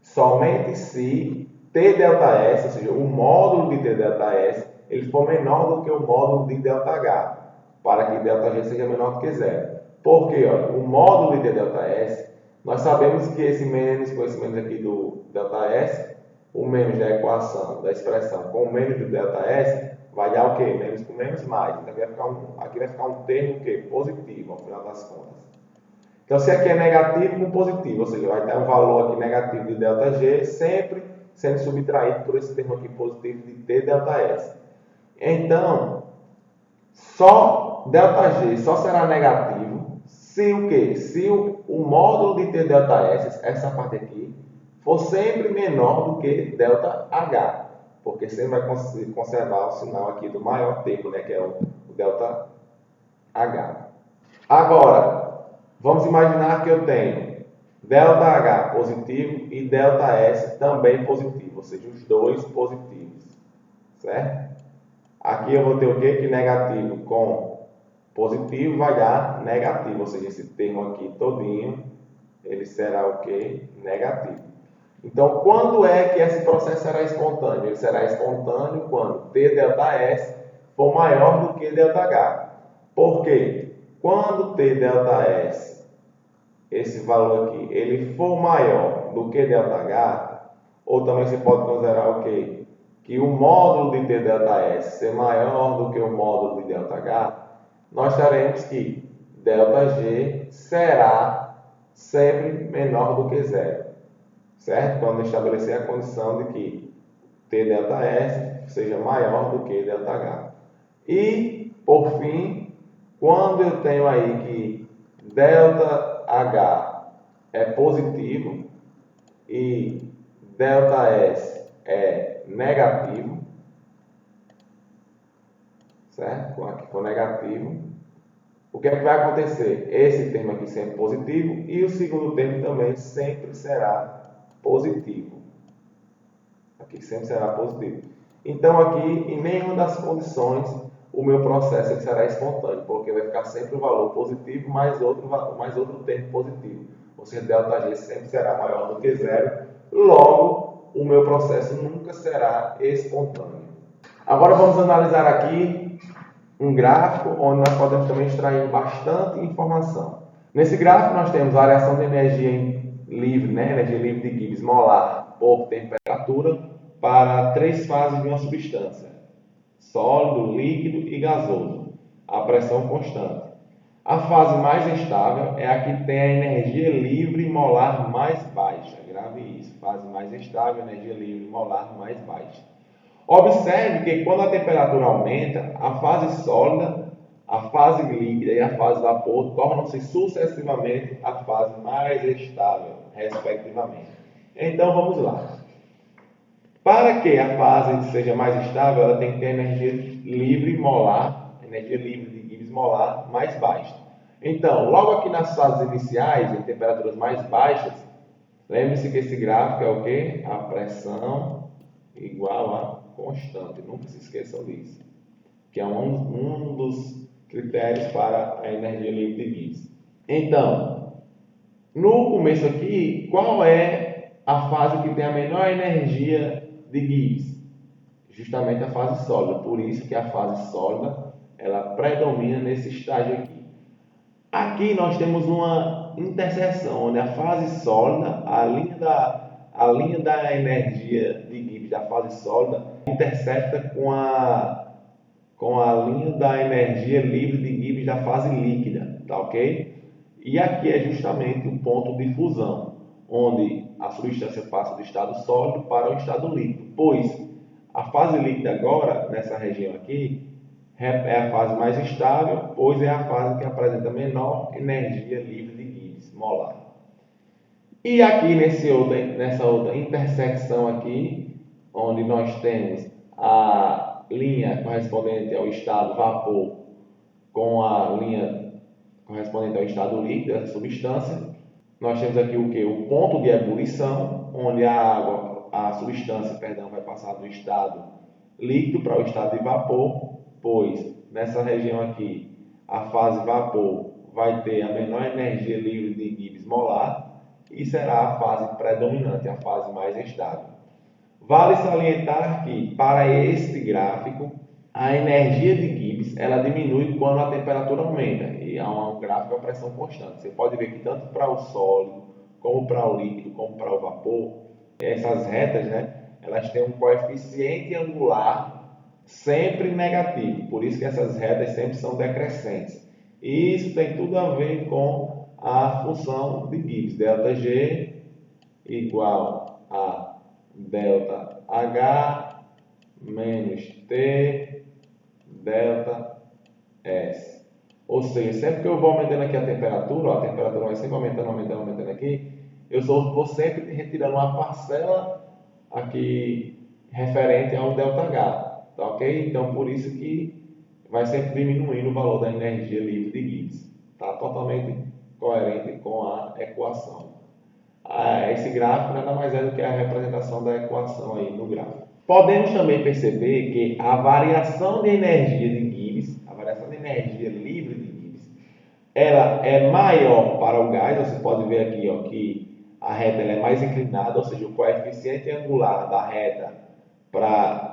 Speaker 1: somente se T∆S, ou seja, o módulo de T∆S, ele for menor do que o módulo de ΔH, para que ΔG seja menor do que zero. Porque o módulo de T∆S, nós sabemos que esse menos com esse menos aqui do ΔS, o menos da equação, da expressão com o menos do ΔS, vai dar o quê? Menos com menos, mais. Então aqui vai ficar um termo o quê? Positivo, ao final das contas. Então, se aqui é negativo com positivo, ou seja, vai ter um valor aqui negativo de ΔG, sempre sendo subtraído por esse termo aqui positivo de T∆S. Então, só ΔG só será negativo se o quê? Se o módulo de T∆S, essa parte aqui, for sempre menor do que ΔH, porque sempre vai conservar o sinal aqui do maior termo, né, que é o ΔH. Agora, vamos imaginar que eu tenho ΔH positivo e ΔS também positivo, ou seja, os dois positivos, certo? Aqui eu vou ter o quê? Que negativo com positivo vai dar negativo, ou seja, esse termo aqui todinho, ele será o quê? Negativo. Então, quando é que esse processo será espontâneo? Ele será espontâneo quando T∆S for maior do que ΔH. Por quê? Quando T∆S, esse valor aqui, ele for maior do que ΔH, ou também você pode considerar o quê? Que o módulo de T∆S ser maior do que o módulo de ΔH, nós teremos que ΔG será sempre menor do que zero. Certo? Quando estabelecer a condição de que T∆S seja maior do que ΔH. E, por fim, quando eu tenho aí que ΔH é positivo e ΔS é negativo, certo? Aqui for negativo, o que é que vai acontecer? Esse termo aqui sempre positivo e o segundo termo também sempre será positivo. Aqui sempre será positivo. Então aqui, em nenhuma das condições, o meu processo ele será espontâneo, porque vai ficar sempre o valor positivo mais outro termo positivo. Ou seja, ΔG sempre será maior do que zero, logo o meu processo nunca será espontâneo. Agora vamos analisar aqui um gráfico onde nós podemos também extrair bastante informação. Nesse gráfico nós temos a variação de energia livre, energia livre de Gibbs molar por temperatura para 3 fases de uma substância: sólido, líquido e gasoso, a pressão constante. A fase mais estável é a que tem a energia livre molar mais baixa. Grave isso, fase mais estável, energia livre molar mais baixa. Observe que quando a temperatura aumenta, a fase sólida, a fase líquida e a fase vapor tornam-se sucessivamente a fase mais estável, respectivamente. Então vamos lá. Para que a fase seja mais estável, ela tem que ter energia livre molar, energia livre de Gibbs molar mais baixa. Então, logo aqui nas fases iniciais, em temperaturas mais baixas, lembre-se que esse gráfico é o quê? A pressão igual a constante. Nunca se esqueçam disso, que é um dos critérios para a energia livre de Gibbs. Então, no começo aqui, qual é a fase que tem a menor energia de Gibbs? Justamente a fase sólida. Por isso que a fase sólida ela predomina nesse estágio aqui. Aqui nós temos uma interseção onde a fase sólida, a linha da energia de Gibbs da fase sólida intersecta com a linha da energia livre de Gibbs da fase líquida, tá ok? E aqui é justamente o ponto de fusão, onde a substância passa do estado sólido para o estado líquido, pois a fase líquida agora, nessa região aqui, é a fase mais estável, pois é a fase que apresenta menor energia livre de Gibbs molar. E aqui nessa outra intersecção aqui, onde nós temos a linha correspondente ao estado vapor com a linha correspondente ao estado líquido da substância, nós temos aqui o que? O ponto de ebulição, onde a substância, vai passar do estado líquido para o estado de vapor, pois nessa região aqui a fase vapor vai ter a menor energia livre de Gibbs molar e será a fase predominante, a fase mais estável. Vale salientar que, para este gráfico, a energia de Gibbs ela diminui quando a temperatura aumenta, e há um gráfico a pressão constante. Você pode ver que tanto para o sólido, como para o líquido, como para o vapor, essas retas, elas têm um coeficiente angular sempre negativo, por isso que essas retas sempre são decrescentes. E isso tem tudo a ver com a função de Gibbs, ΔG igual a ΔH menos T ΔS. Ou seja, sempre que eu vou aumentando aqui a temperatura vai sempre aumentando aqui, eu vou sempre retirando uma parcela aqui referente ao ΔH. Tá ok? Então, por isso que vai sempre diminuindo o valor da energia livre de Gibbs. Está totalmente coerente com a equação. Esse gráfico nada mais é do que a representação da equação aí no gráfico. Podemos também perceber que a variação de energia de Gibbs, a variação de energia livre de Gibbs, ela é maior para o gás. Você pode ver aqui que a reta ela é mais inclinada, ou seja, o coeficiente angular da reta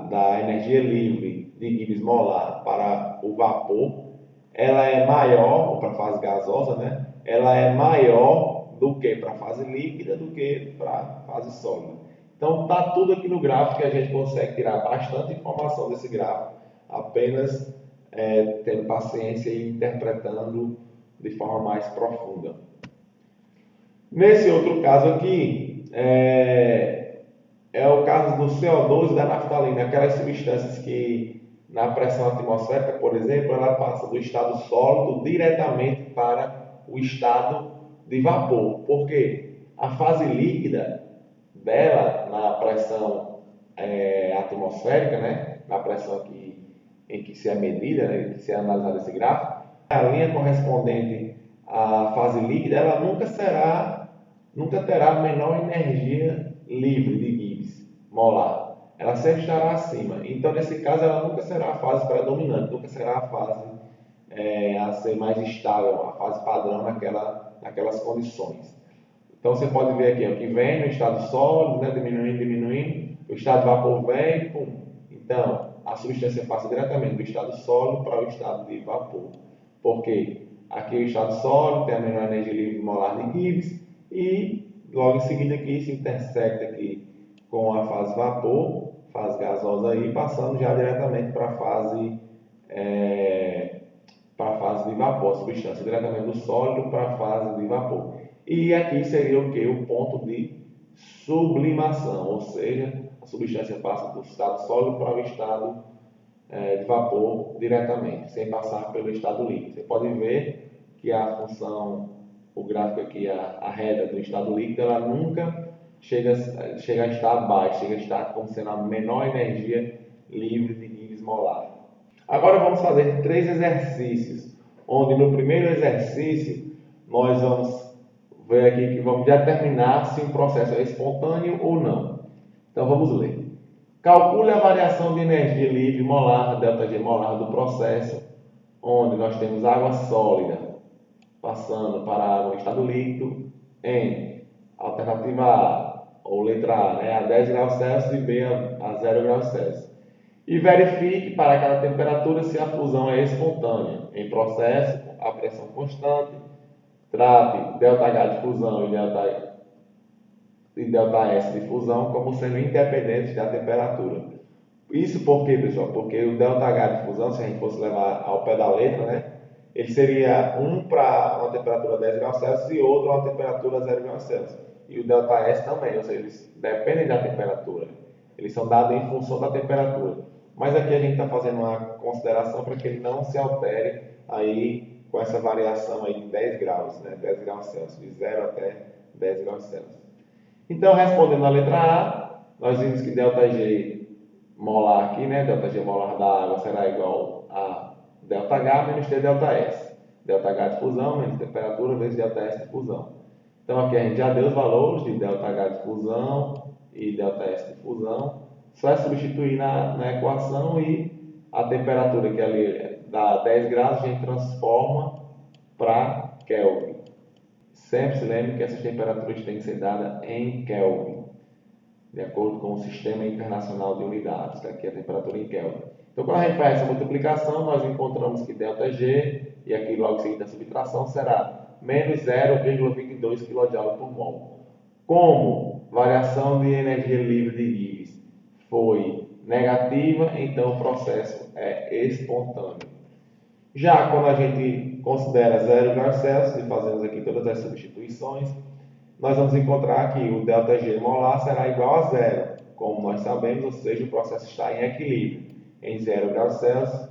Speaker 1: da energia livre de Gibbs molar para o vapor, ela é maior, ou para a fase gasosa, ela é maior do que para a fase líquida, do que para a fase sólida. Então, está tudo aqui no gráfico que a gente consegue tirar bastante informação desse gráfico, apenas tendo paciência e interpretando de forma mais profunda. Nesse outro caso aqui, é o caso do CO2 e da naftalina, aquelas substâncias que na pressão atmosférica, por exemplo, ela passa do estado sólido diretamente para o estado de vapor. Por quê? A fase líquida dela, na pressão atmosférica, né? Na pressão em que se é medida, né? Em que se é analisado esse gráfico, a linha correspondente à fase líquida, ela nunca terá menor energia livre de Gibbs molar. Ela sempre estará acima. Então, nesse caso, ela nunca será a fase predominante, nunca será a fase a ser mais estável, a fase padrão naquelas condições. Então, você pode ver aqui, ó, que vem no estado sólido, né, diminuindo, o estado de vapor vem, pum. Então, a substância passa diretamente do estado sólido para o estado de vapor. Por quê? Aqui o estado sólido tem a menor energia livre molar de Gibbs e logo em seguida aqui se intersecta aqui com a fase vapor, fase gasosa aí, passando já diretamente para a fase de vapor, a substância diretamente do sólido para a fase de vapor. E aqui seria o que? O ponto de sublimação, ou seja, a substância passa do estado sólido para o estado de vapor diretamente, sem passar pelo estado líquido. Você pode ver que a função, o gráfico aqui, a reta do estado líquido, ela nunca chega a estar abaixo, chega a estar como sendo a menor energia livre de Gibbs molar. Agora vamos fazer 3 exercícios, onde no primeiro exercício nós vamos ver aqui que vamos determinar se um processo é espontâneo ou não. Então vamos ler. Calcule a variação de energia livre molar, ΔG molar do processo, onde nós temos água sólida passando para a água em estado líquido em alternativa A, ou letra A, né, a 10 graus Celsius e B a 0 graus Celsius. E verifique para cada temperatura se a fusão é espontânea. Em processo, a pressão constante, trate ΔH de fusão e ΔS de fusão como sendo independentes da temperatura. Isso por quê, pessoal? Porque o ΔH de fusão, se a gente fosse levar ao pé da letra, né, ele seria um para uma temperatura 10 graus Celsius e outro a uma temperatura 0 graus Celsius. E o ΔS também, ou seja, eles dependem da temperatura. Eles são dados em função da temperatura. Mas aqui a gente está fazendo uma consideração para que ele não se altere aí com essa variação aí de 10 graus, né, 10 graus Celsius, de 0 até 10 graus Celsius. Então, respondendo à letra A, nós vimos que ΔG molar aqui, né, ΔG molar da água será igual a ΔH menos TΔS. ΔH de fusão menos temperatura vezes ΔS de fusão. Então, aqui a gente já deu os valores de ΔH de fusão e ΔS de fusão. Só é substituir na equação e a temperatura que ali dá 10 graus a gente transforma para Kelvin. Sempre se lembre que essas temperaturas têm que ser dadas em Kelvin, de acordo com o Sistema Internacional de Unidades, que aqui é a temperatura em Kelvin. Então, quando a gente faz essa multiplicação, nós encontramos que ΔG, e aqui logo em seguida a subtração, será menos 0,22 kJ por mol. Como variação de energia livre de Gibbs foi negativa, então o processo é espontâneo. Já quando a gente considera 0 graus Celsius, e fazemos aqui todas as substituições, nós vamos encontrar que o ΔG molar será igual a zero, como nós sabemos, ou seja, o processo está em equilíbrio. Em 0 graus Celsius,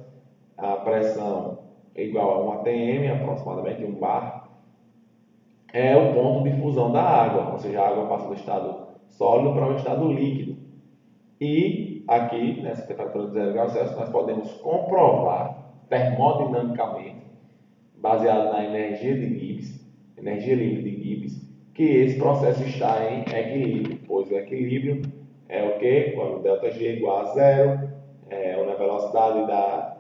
Speaker 1: a pressão é igual a 1 atm, aproximadamente 1 bar, é o ponto de fusão da água, ou seja, a água passa do estado sólido para o estado líquido. E aqui, nessa temperatura de 0 graus Celsius, nós podemos comprovar termodinamicamente, baseado na energia de Gibbs, energia livre de Gibbs, que esse processo está em equilíbrio, pois o equilíbrio é o que? Quando ΔG é igual a zero, a velocidade da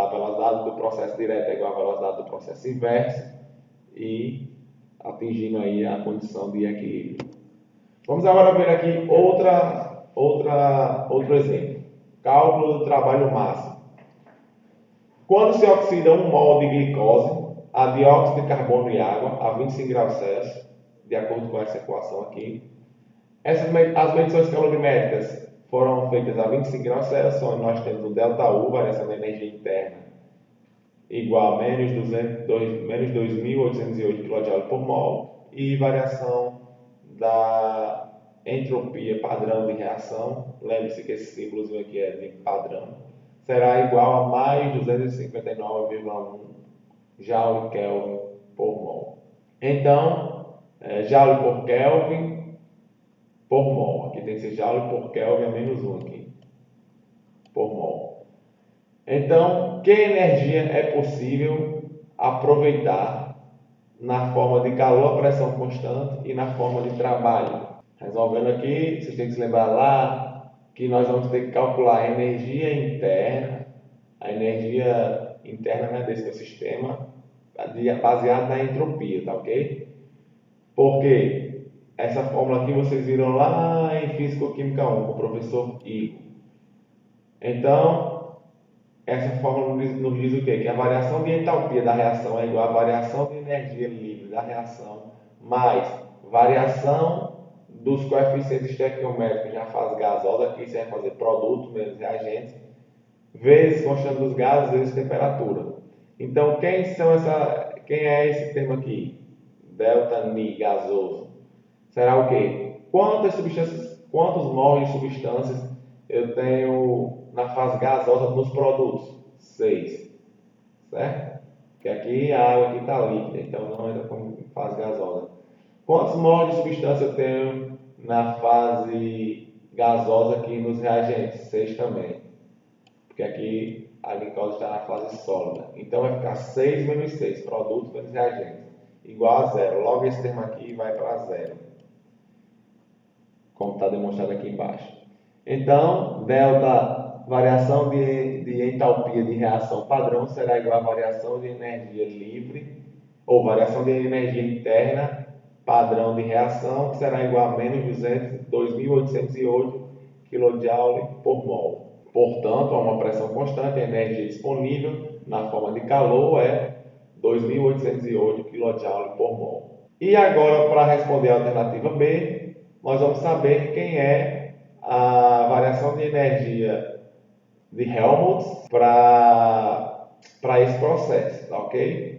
Speaker 1: velocidade do processo direto é igual à velocidade do processo inverso e atingindo aí a condição de equilíbrio. Vamos agora ver aqui outro exemplo. Cálculo do trabalho máximo. Quando se oxida 1 mol de glicose a dióxido de carbono e água a 25 graus Celsius, de acordo com essa equação aqui, as medições calorimétricas foram feitas a 25 graus Celsius, onde nós temos o ΔU, variação da energia interna, igual a menos 2.808 kJ por mol, e variação da entropia padrão de reação, lembre-se que esse símbolozinho aqui é de padrão, será igual a mais 259,1 Joule Kelvin por mol. Então, Joule por Kelvin por mol. Aqui tem que ser Joule por Kelvin a menos 1 aqui, por mol. Então, que energia é possível aproveitar na forma de calor a pressão constante e na forma de trabalho? Resolvendo aqui, vocês têm que se lembrar lá que nós vamos ter que calcular a energia interna, né, desse sistema, baseada na entropia, tá ok? Porque essa fórmula aqui vocês viram lá em Físico-Química 1, com o professor Igor. Então, essa fórmula nos diz o quê? Que a variação de entalpia da reação é igual à variação de energia livre da reação mais variação dos coeficientes estequiométricos na fase gasosa, aqui você vai fazer produto menos reagente, vezes constante dos gases, vezes temperatura. Então, quem é esse termo aqui? Delta-Ni gasoso. Será o quê? Quantos mols de substâncias eu tenho na fase gasosa nos produtos? 6. Certo? Porque aqui a água está líquida, então não entra como fase gasosa. Quantos mols de substância eu tenho na fase gasosa aqui nos reagentes? 6 também. Porque aqui a glicose está na fase sólida. Então vai ficar 6 menos 6, produtos menos reagentes, igual a 0. Logo esse termo aqui vai para 0, como está demonstrado aqui embaixo. Então, delta, variação de entalpia de reação padrão será igual a variação de energia livre, ou variação de energia interna padrão de reação, que será igual a menos 2.808 kJ por mol. Portanto, a uma pressão constante, a energia disponível na forma de calor é 2.808 kJ por mol. E agora, para responder a alternativa B, nós vamos saber quem é a variação de energia de Helmholtz para esse processo, tá ok?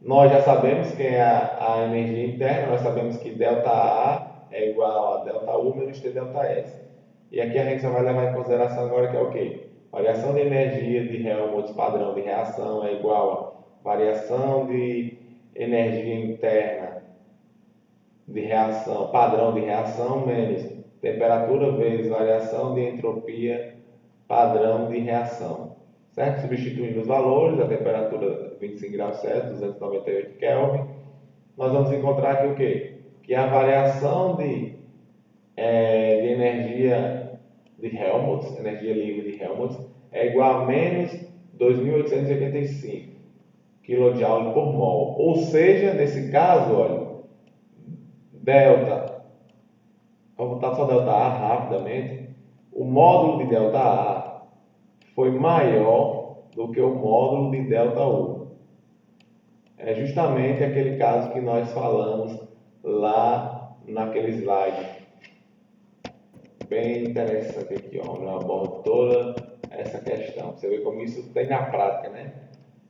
Speaker 1: Nós já sabemos quem é a energia interna, nós sabemos que ΔA é igual a ΔU menos T ΔS. E aqui a gente só vai levar em consideração agora que é o quê? Variação de energia de Helmholtz padrão de reação é igual a variação de energia interna de reação, padrão de reação, menos temperatura vezes variação de entropia padrão de reação. Certo? Substituindo os valores, a temperatura 25 graus Celsius, 298 Kelvin, nós vamos encontrar aqui o quê? Que a variação de energia de Helmholtz, energia livre de Helmholtz, é igual a menos 2.885 kJ por mol. Ou seja, nesse caso, olha, delta, vamos botar só delta A rapidamente, o módulo de delta A foi maior do que o módulo de ΔU. É justamente aquele caso que nós falamos lá naquele slide. Bem interessante aqui, ó, onde eu abordo toda essa questão. Você vê como isso tem na prática, né?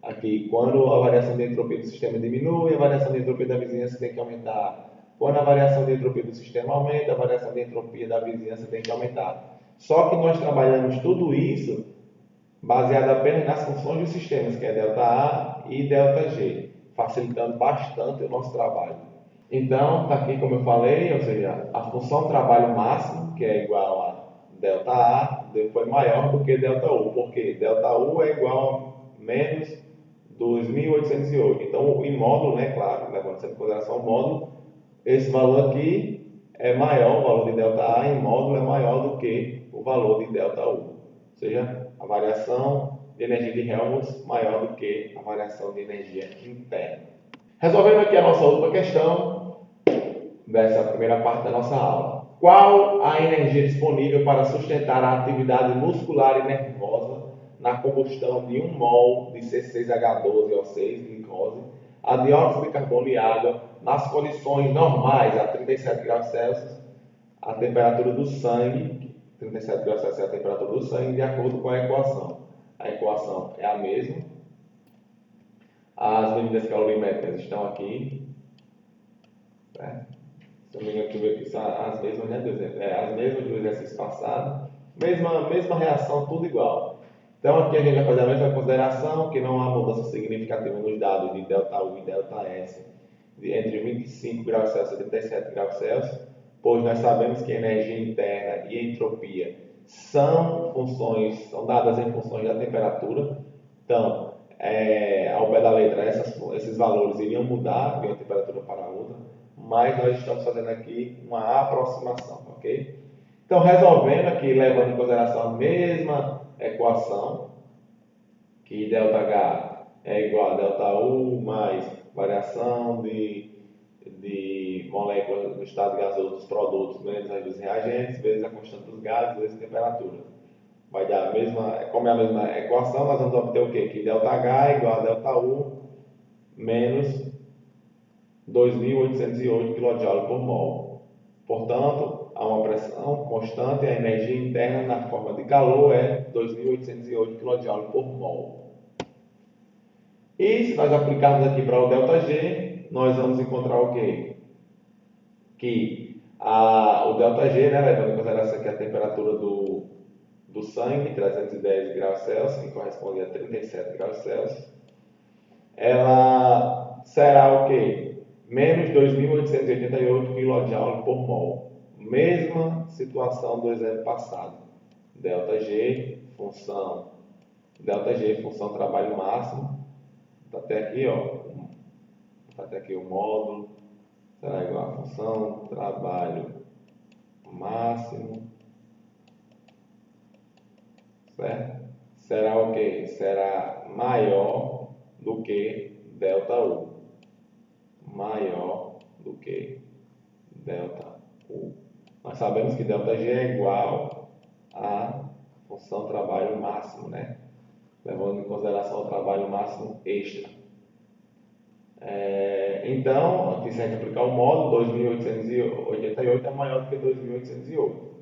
Speaker 1: Aqui, quando a variação de entropia do sistema diminui, a variação de entropia da vizinhança tem que aumentar. Quando a variação de entropia do sistema aumenta, a variação de entropia da vizinhança tem que aumentar. Só que nós trabalhamos tudo isso baseado apenas nas funções dos sistemas, que é ΔA e ΔG, facilitando bastante o nosso trabalho. Então, está aqui como eu falei, ou seja, a função trabalho máximo, que é igual a ΔA, foi maior do que ΔU, porque ΔU é igual a menos 2.808. Então, em módulo, né, claro, levando em consideração o módulo, esse valor aqui é maior, o valor de ΔA em módulo é maior do que o valor de ΔU. Ou seja, a variação de energia de Helmholtz maior do que a variação de energia interna. Resolvendo aqui a nossa última questão dessa primeira parte da nossa aula. Qual a energia disponível para sustentar a atividade muscular e nervosa na combustão de 1 mol de C6H12O6, glicose, a dióxido de carbono e água nas condições normais, a 37 graus Celsius, a temperatura do sangue, 37 graus Celsius é a temperatura do sangue, de acordo com a equação. A equação é a mesma. As medidas calorimétricas estão aqui. Certo? Se não me engano, deixa eu ver aqui, são as mesmas, né, as mesmas do exercício passado, mesma reação, tudo igual. Então aqui a gente vai fazer a mesma consideração, que não há mudança significativa nos dados de ΔU e ΔS entre 25 graus Celsius e 37 graus Celsius, pois nós sabemos que energia interna e entropia são dadas em funções da temperatura. Então, ao pé da letra, esses valores iriam mudar de uma temperatura para outra, mas nós estamos fazendo aqui uma aproximação, ok? Então, resolvendo aqui, levando em consideração a mesma equação, que ΔH é igual a ΔU mais variação de moléculas no estado gasoso dos produtos menos as dos reagentes, vezes a constante dos gases, vezes a temperatura. Vai dar como é a mesma equação, nós vamos obter o quê? Que ΔH é igual a ΔU menos 2.808 kJ por mol. Portanto, há uma pressão constante e a energia interna na forma de calor é 2.808 kJ por mol. E se nós aplicarmos aqui para o ΔG, nós vamos encontrar o quê? Que o ΔG, né, levando em consideração aqui a temperatura do sangue, 310 graus Celsius, que corresponde a 37 graus Celsius, ela será o quê? Menos 2.888 kJ por mol. Mesma situação do exemplo passado. ΔG, função trabalho máximo. Está até aqui, ó. Está até aqui o módulo. Será igual a função trabalho máximo. Certo? Será o quê? Será maior do que ΔU. Maior do que ΔU. Nós sabemos que ΔG é igual a função trabalho máximo, né? Levando em consideração o trabalho máximo extra. Então, aqui se a gente aplicar o módulo, 2.888 é maior do que 2.808.